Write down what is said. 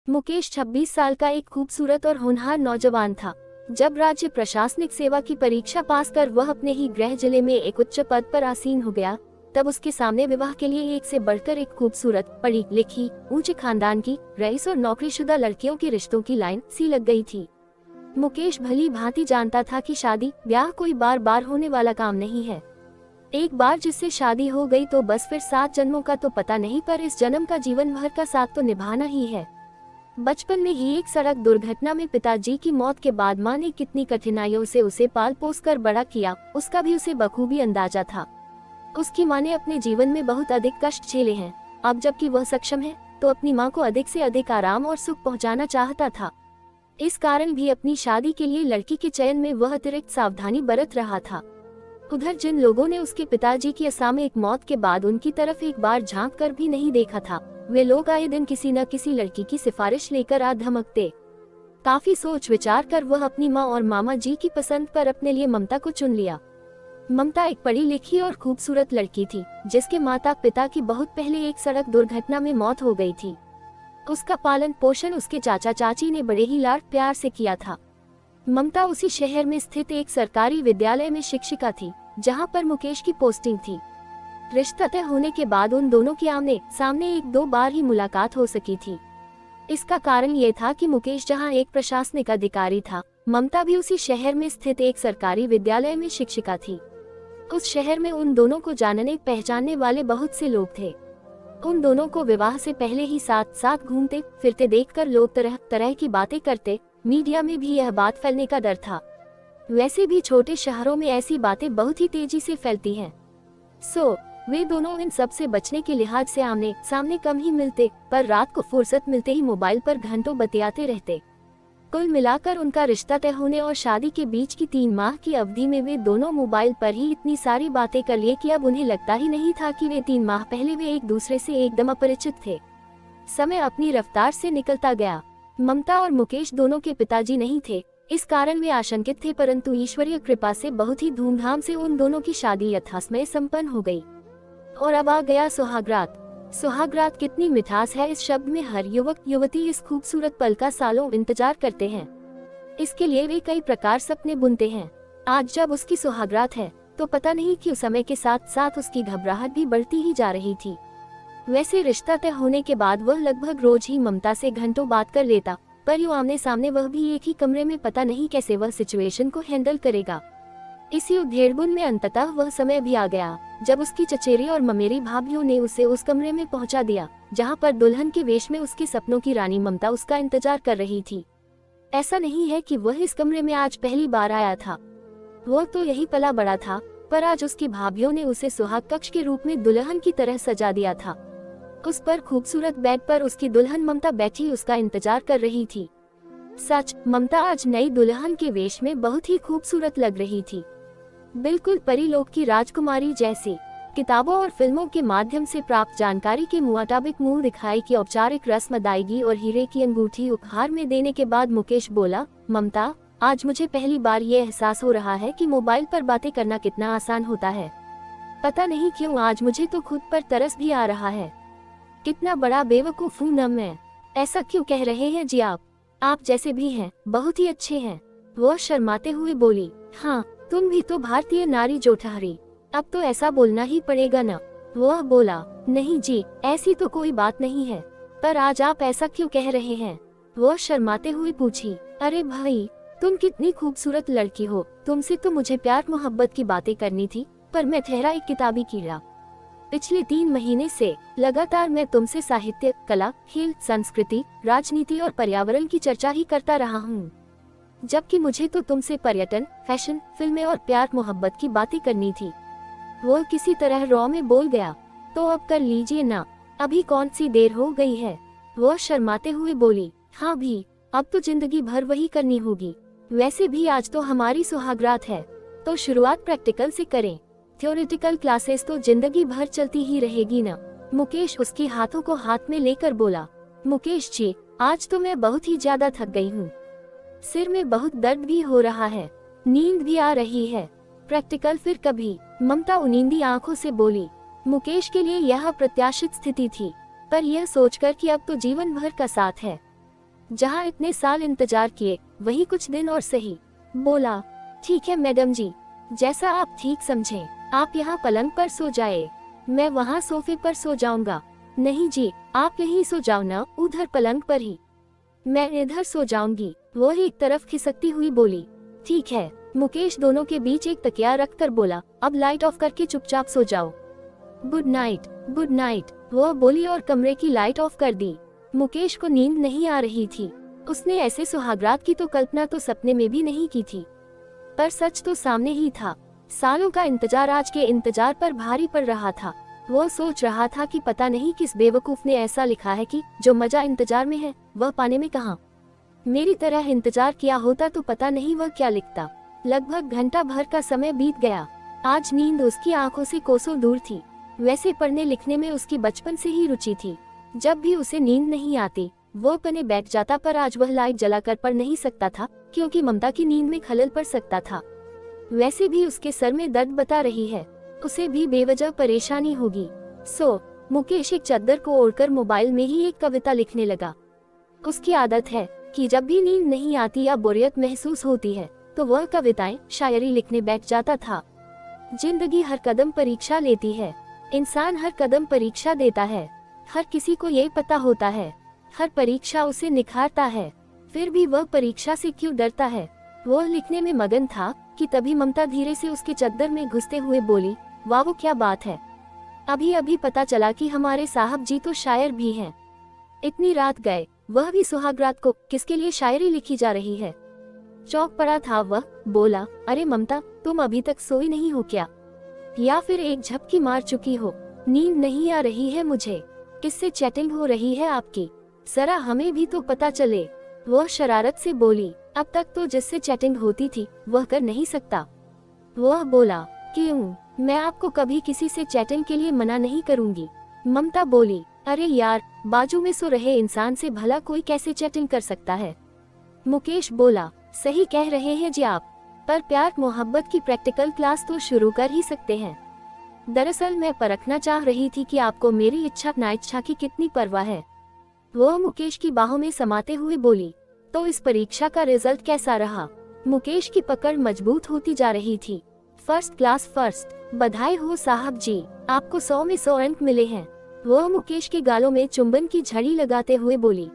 मुकेश 26 साल का एक खूबसूरत और होनहार नौजवान था। जब राज्य प्रशासनिक सेवा की परीक्षा पास कर वह अपने ही गृह जिले में एक उच्च पद पर आसीन हो गया, तब उसके सामने विवाह के लिए एक से बढ़कर एक खूबसूरत, पढ़ी लिखी, ऊंचे खानदान की, रईस और नौकरीशुदा लड़कियों के रिश्तों की लाइन सी लग गई थी। मुकेश भली भांति जानता था कि शादी ब्याह कोई बार बार होने वाला काम नहीं है। एक बार जिससे शादी हो गई तो बस फिर 7 जन्मों का तो पता नहीं, पर इस जन्म का जीवन भर का साथ तो निभाना ही है। बचपन में ही एक सड़क दुर्घटना में पिताजी की मौत के बाद माँ ने कितनी कठिनाइयों से उसे पाल पोस कर बड़ा किया, उसका भी उसे बखूबी अंदाजा था। उसकी माँ ने अपने जीवन में बहुत अधिक कष्ट झेले हैं। अब जबकि वह सक्षम है तो अपनी माँ को अधिक से अधिक आराम और सुख पहुँचाना चाहता था। इस कारण भी अपनी शादी के लिए लड़की के चयन में वह अतिरिक्त सावधानी बरत रहा था। उधर जिन लोगों ने उसके पिताजी की असामयिक मौत के बाद उनकी तरफ एक बार झांक कर भी नहीं देखा था, वे लोग आए दिन किसी न किसी लड़की की सिफारिश लेकर आ धमकते। काफी सोच विचार कर वह अपनी माँ और मामा जी की पसंद पर अपने लिए ममता को चुन लिया। ममता एक पढ़ी लिखी और खूबसूरत लड़की थी, जिसके माता पिता की बहुत पहले एक सड़क दुर्घटना में मौत हो गई थी। उसका पालन पोषण उसके चाचा चाची ने बड़े ही लाड प्यार से किया था। ममता उसी शहर में स्थित एक सरकारी विद्यालय में शिक्षिका थी, जहां पर मुकेश की पोस्टिंग थी। रिश्ता तय होने के बाद उन दोनों की आमने सामने 1-2 बार ही मुलाकात हो सकी थी। इसका कारण ये था कि मुकेश जहां एक प्रशासनिक अधिकारी था, ममता भी उसी शहर में स्थित एक सरकारी विद्यालय में शिक्षिका थी। उस शहर में उन दोनों को जानने पहचानने वाले बहुत से लोग थे। उन दोनों को विवाह से पहले ही साथ साथ घूमते फिरते देखकर लोग तरह तरह की बातें करते। मीडिया में भी यह बात फैलने का डर था। वैसे भी छोटे शहरों में ऐसी बातें बहुत ही तेजी से फैलती हैं। वे दोनों इन सब से बचने के लिहाज से आमने सामने कम ही मिलते, पर रात को फुर्सत मिलते ही मोबाइल पर घंटों बतियाते रहते। कुल मिलाकर उनका रिश्ता तय होने और शादी के बीच की 3 माह की अवधि में वे दोनों मोबाइल पर ही इतनी सारी बातें कर लिए कि अब उन्हें लगता ही नहीं था कि वे 3 माह पहले वे एक दूसरे से एकदम अपरिचित थे। समय अपनी रफ्तार से निकलता गया। ममता और मुकेश दोनों के पिताजी नहीं थे, इस कारण वे आशंकित थे, परंतु ईश्वरीय कृपा से बहुत ही धूमधाम से उन दोनों की शादी यथासमय संपन्न हो गई। और अब आ गया सुहागरात। सुहागरात कितनी मिठास है इस शब्द में। हर युवक युवती इस खूबसूरत पल का सालों इंतजार करते हैं। इसके लिए वे कई प्रकार सपने बुनते हैं। आज जब उसकी सुहागरात है तो पता नहीं क्यों समय के साथ साथ उसकी घबराहट भी बढ़ती ही जा रही थी। वैसे रिश्ता तय होने के बाद वह लगभग रोज ही ममता से घंटों बात कर लेता, पर यूं आमने सामने वह भी एक ही कमरे में पता नहीं कैसे वह सिचुएशन को हैंडल करेगा। इसी उधेड़बुन में अंततः वह समय भी आ गया जब उसकी चचेरी और ममेरी भाभीियों ने उसे उस कमरे में पहुंचा दिया जहां पर दुल्हन के वेश में उसके सपनों की रानी ममता उसका इंतजार कर रही थी। ऐसा नहीं है कि वह इस कमरे में आज पहली बार आया था, वह तो यही पला बड़ा था, पर आज उसकी भाभीियों ने उसे सुहाग कक्ष के रूप में दुल्हन की तरह सजा दिया था। उस पर खूबसूरत बेड पर उसकी दुल्हन ममता बैठी उसका इंतजार कर रही थी। सच, ममता आज नई दुल्हन के वेश में बहुत ही खूबसूरत लग रही थी, बिल्कुल परीलोक की राजकुमारी जैसी। किताबों और फिल्मों के माध्यम से प्राप्त जानकारी के मुताबिक मुंह दिखाई की औपचारिक रस्म अदायगी और हीरे की अंगूठी उपहार में देने के बाद मुकेश बोला, ममता, आज मुझे पहली बार ये एहसास हो रहा है कि मोबाइल पर बातें करना कितना आसान होता है। पता नहीं क्यों आज मुझे तो खुद पर तरस भी आ रहा है। कितना बड़ा बेवकूफ हूँ न मैं। ऐसा क्यों कह रहे हैं जी आप जैसे भी हैं बहुत ही अच्छे हैं। वह शर्माते हुए बोली, हाँ, तुम भी तो भारतीय नारी जो ठहरी, अब तो ऐसा बोलना ही पड़ेगा न। वह बोला, नहीं जी, ऐसी तो कोई बात नहीं है, पर आज आप ऐसा क्यों कह रहे हैं। वह शर्माते हुए पूछी, अरे भाई, तुम कितनी खूबसूरत लड़की हो, तुमसे तो मुझे प्यार मोहब्बत की बातें करनी थी, पर मैं ठहरा एक किताबी कीड़ा। पिछले 3 महीने से लगातार मैं तुमसे साहित्य, कला, खेल, संस्कृति, राजनीति और पर्यावरण की चर्चा ही करता रहा हूँ, जबकि मुझे तो तुमसे पर्यटन, फैशन, फिल्में और प्यार मोहब्बत की बातें करनी थी। वो किसी तरह रॉ में बोल गया, तो अब कर लीजिए ना, अभी कौन सी देर हो गई है। वो शर्माते हुए बोली, हाँ भी, अब तो जिंदगी भर वही करनी होगी। वैसे भी आज तो हमारी सुहागरात है, तो शुरुआत प्रैक्टिकल से करें। थ्योरेटिकल क्लासेस तो जिंदगी भर चलती ही रहेगी ना। मुकेश उसके हाथों को हाथ में लेकर बोला, मुकेश जी, आज तो मैं बहुत ही ज्यादा थक गई हूँ, सिर में बहुत दर्द भी हो रहा है, नींद भी आ रही है, प्रैक्टिकल फिर कभी। ममता उनींदी आंखों से बोली। मुकेश के लिए यह प्रत्याशित स्थिति थी, पर यह सोचकर कि अब तो जीवन भर का साथ है, जहाँ इतने साल इंतजार किए वही कुछ दिन और सही। बोला, ठीक है मैडम जी, जैसा आप ठीक समझें। आप यहाँ पलंग पर सो जाए, मैं वहाँ सोफे पर सो जाऊंगा। नहीं जी, आप यहीं सो जाओ ना, उधर पलंग पर ही। मैं इधर सो जाऊंगी, वो एक तरफ खिसकती हुई बोली। ठीक है। मुकेश दोनों के बीच एक तकिया रखकर बोला, अब लाइट ऑफ करके चुपचाप सो जाओ। गुड नाइट, गुड नाइट, वो बोली और कमरे की लाइट ऑफ कर दी। मुकेश को नींद नहीं आ रही थी। उसने ऐसे सुहागरात की तो कल्पना तो सपने में भी नहीं की थी, पर सच तो सामने ही था। सालों का इंतजार आज के इंतजार पर भारी पड़ रहा था। वो सोच रहा था कि पता नहीं किस बेवकूफ ने ऐसा लिखा है कि जो मजा इंतजार में है वह पाने में कहाँ। मेरी तरह इंतजार किया होता तो पता नहीं वह क्या लिखता। लगभग घंटा भर का समय बीत गया। आज नींद उसकी आंखों से कोसों दूर थी। वैसे पढ़ने लिखने में उसकी बचपन से ही रुचि थी। जब भी उसे नींद नहीं आती वो पढ़ने बैठ जाता, पर आज वह लाइट जलाकर पढ़ नहीं सकता था क्योंकि ममता की नींद में खलल पड़ सकता था। वैसे भी उसके सर में दर्द बता रही है, उसे भी बेवजह परेशानी होगी। मुकेश एक चादर को ओढ़कर मोबाइल में ही एक कविता लिखने लगा। उसकी आदत है कि जब भी नींद नहीं आती या बोरियत महसूस होती है तो वह कविताएं शायरी लिखने बैठ जाता था। जिंदगी हर कदम परीक्षा लेती है, इंसान हर कदम परीक्षा देता है। हर किसी को ये पता होता है, हर परीक्षा उसे निखारता है, फिर भी वह परीक्षा से क्यों डरता है। वो लिखने में मगन था कि तभी ममता धीरे से उसके चद्दर में घुसते हुए बोली, वाह वो क्या बात है, अभी अभी पता चला कि हमारे साहब जी तो शायर भी हैं। इतनी रात गए, वह भी सुहागरात को, किसके लिए शायरी लिखी जा रही है। चौंक पड़ा था वह। बोला, अरे ममता, तुम अभी तक सोई नहीं हो क्या, या फिर एक झपकी मार चुकी हो। नींद नहीं आ रही है मुझे। किससे चैटिंग हो रही है आपकी, जरा हमें भी तो पता चले। वह शरारत से बोली, अब तक तो जिससे चैटिंग होती थी वह कर नहीं सकता। वह बोला, क्यों, मैं आपको कभी किसी से चैटिंग के लिए मना नहीं करूंगी। ममता बोली, अरे यार, बाजू में सो रहे इंसान से भला कोई कैसे चैटिंग कर सकता है। मुकेश बोला, सही कह रहे हैं जी आप, पर प्यार मोहब्बत की प्रैक्टिकल क्लास तो शुरू कर ही सकते हैं। दरअसल मैं परखना चाह रही थी कि आपको मेरी इच्छा नाइच्छा की कितनी परवाह है। वो मुकेश की बाहों में समाते हुए बोली, तो इस परीक्षा का रिजल्ट कैसा रहा। मुकेश की पकड़ मजबूत होती जा रही थी। फर्स्ट क्लास फर्स्ट, बधाई हो साहब जी, आपको 100 में 100 अंक मिले हैं। वो मुकेश के गालों में चुंबन की झड़ी लगाते हुए बोली।